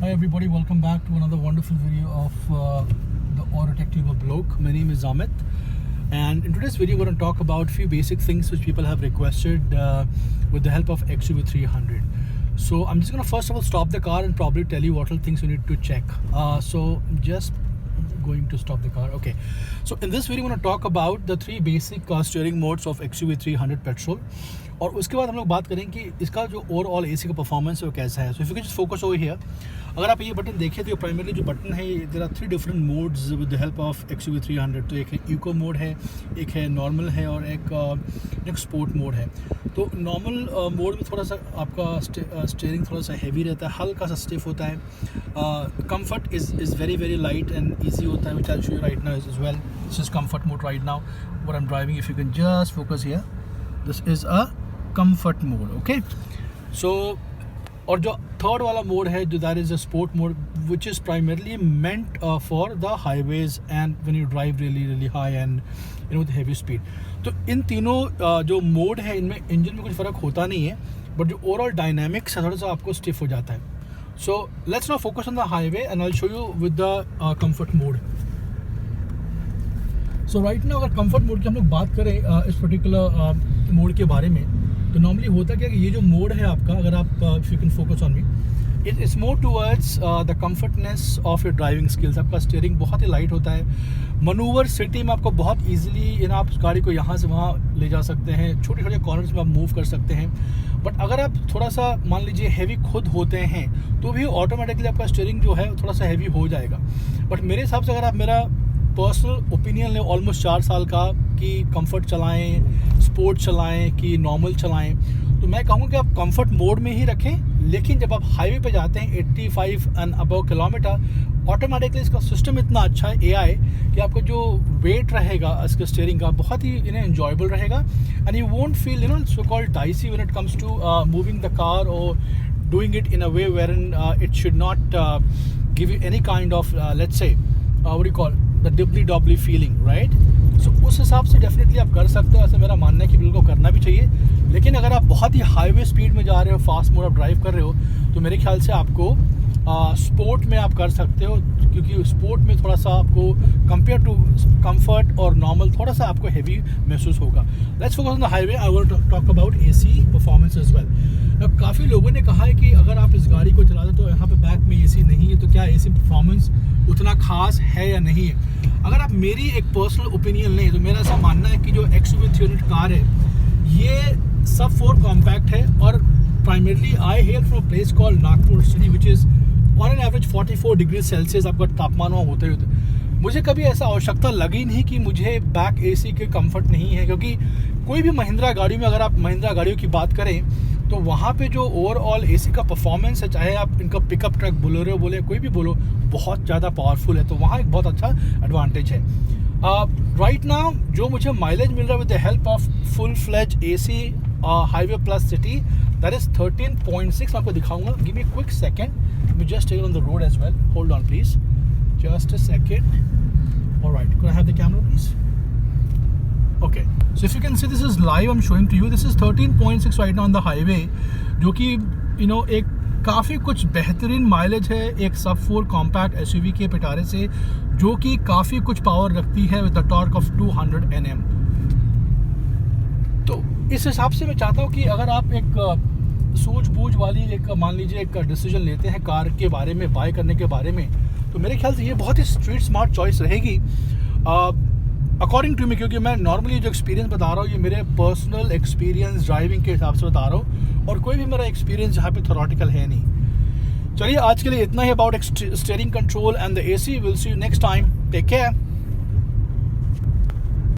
Hi everybody, welcome back to another wonderful video of the Auto Tech Tuber blog. My name is Amit, and in today's video we're going to talk about a few basic things which people have requested with the help of XUV300. So I'm just going to first of all stop the car and probably tell you what all things you need to check. So just going to stop the car. Okay, so in this video we're going to talk about the three basic steering modes of XUV300 petrol, और उसके बाद हम लोग बात करें कि इसका जो ओवरऑल एसी का परफॉर्मेंस है वो कैसा है. So if you can just focus over here, अगर आप ये बटन देखें तो प्राइमरली जो बटन है there are three different modes with the help of XUV300. तो एक है इको मोड है, एक है नॉर्मल है और एक स्पोर्ट मोड है. तो नॉर्मल मोड में थोड़ा सा आपका स्टीयरिंग थोड़ा सा हैवी रहता है, हल्का सा स्टिफ होता है. Comfort is very light and easy होता है, which I show you right now as well. This is comfort mode right now what I am driving. If you can just focus here, this is a comfort mode. Okay, so और जो third वाला mode है जो that is a sport mode which is primarily meant for the highways and when you drive really high and you know the heavy speed. तो इन तीनों जो mode है इनमें इंजन में कुछ फ़र्क होता नहीं है, बट जो ओवरऑल डायनामिक्स है थोड़ा सा आपको स्टिफ हो जाता है. So let's now focus on the highway and I will show you with the comfort mode. So right now अगर कंफर्ट मोड की हम लोग बात करें इस पर्टिकुलर मोड के बारे में, तो नॉर्मली होता क्या कि ये जो मोड है आपका, अगर आप if you can focus on me, it is more towards the comfortness of your driving skills. आपका स्टीयरिंग बहुत ही लाइट होता है. मनूवर सिटी में आपको बहुत ईजिली आप गाड़ी को यहाँ से वहाँ ले जा सकते हैं, छोटे छोटे कॉर्नर्स में आप मूव कर सकते हैं. बट अगर आप थोड़ा सा मान लीजिए हैवी खुद होते हैं तो भी ऑटोमेटिकली आपका स्टीयरिंग जो है थोड़ा सा हैवी हो जाएगा. बट मेरे हिसाब से अगर आप मेरा पर्सनल ओपिनियन ले ऑलमोस्ट 4 साल का कि कंफर्ट चलाएं, स्पोर्ट चलाएं कि नॉर्मल चलाएं, तो मैं कहूँगा कि आप कंफर्ट मोड में ही रखें. लेकिन जब आप हाईवे पे जाते हैं 85 एंड अबव किलोमीटर, ऑटोमेटिकली इसका सिस्टम इतना अच्छा है AI कि आपका जो वेट रहेगा इसके स्टीयरिंग का बहुत ही एंजॉयबल रहेगा. And you won't feel so called dicey when it comes to moving the car or doing it in a way wherein it should not give you any kind of let's say what you call the wobbly feeling, right. So उस हिसाब से definitely आप कर सकते हो. ऐसा मेरा मानना है कि बिल्कुल करना भी चाहिए. लेकिन अगर आप बहुत ही हाईवे स्पीड में जा रहे हो, फास्ट मोड आप ड्राइव कर रहे हो, तो मेरे ख्याल से आपको स्पोर्ट में आप कर सकते हो, क्योंकि स्पोर्ट में थोड़ा सा आपको कंपेयर टू कंफर्ट और नॉर्मल थोड़ा सा आपको हैवी महसूस होगा. Let's focus on the highway. I want to talk about AC performance as well. अब काफ़ी लोगों ने कहा है कि अगर आप इस गाड़ी को चलाते तो यहाँ पे बैक में AC नहीं है, तो क्या AC परफॉर्मेंस उतना खास है या नहीं है. अगर आप मेरी एक पर्सनल ओपिनियन लें तो मेरा ऐसा मानना है कि जो XUV300 कार है ये सब 4 कॉम्पैक्ट है और primarily I hello from a place called Nagpur city which is on an average 44 degree Celsius आपका तापमान वहाँ होते होते. मुझे कभी ऐसा आवश्यकता लगी नहीं कि मुझे बैक AC के कंफर्ट नहीं है, क्योंकि कोई भी महिंद्रा गाड़ी में अगर आप महिंद्रा गाड़ियों की बात करें तो वहाँ पे जो ओवरऑल AC का परफॉर्मेंस है, चाहे आप इनका पिकअप ट्रक बोलेरो बोले कोई भी बोलो, बहुत ज़्यादा पावरफुल है. तो वहाँ एक बहुत अच्छा एडवांटेज है. राइट नाउ जो मुझे माइलेज मिल रहा है with the help of full fledge AC highway plus city, that is 13.6. मैं आपको दिखाऊंगा. Give me quick second, we just take it on the road as well. Hold on please, just a second. All right, could I have the camera please? Okay, so if you can see, this is live, I'm showing to you. This is 13.6 right now on the highway, जो कि एक काफ़ी कुछ बेहतरीन mileage है एक सब 4 compact SUV के पिटारे से, जो कि काफ़ी कुछ पावर रखती है with the torque of 200 Nm. तो इस हिसाब से मैं चाहता हूँ कि अगर आप एक सूझबूझ वाली एक मान लीजिए एक डिसीजन लेते हैं कार के बारे में, बाय करने के बारे में, तो मेरे ख्याल से ये बहुत ही स्ट्रीट स्मार्ट चॉइस रहेगी अकॉर्डिंग टू मी. क्योंकि मैं नॉर्मली जो एक्सपीरियंस बता रहा हूँ ये मेरे पर्सनल एक्सपीरियंस ड्राइविंग के हिसाब से बता रहा हूँ, और कोई भी मेरा एक्सपीरियंस यहाँ पे थ्योरेटिकल है नहीं. चलिए आज के लिए इतना ही about steering control and the AC. Will see you next time. Take care.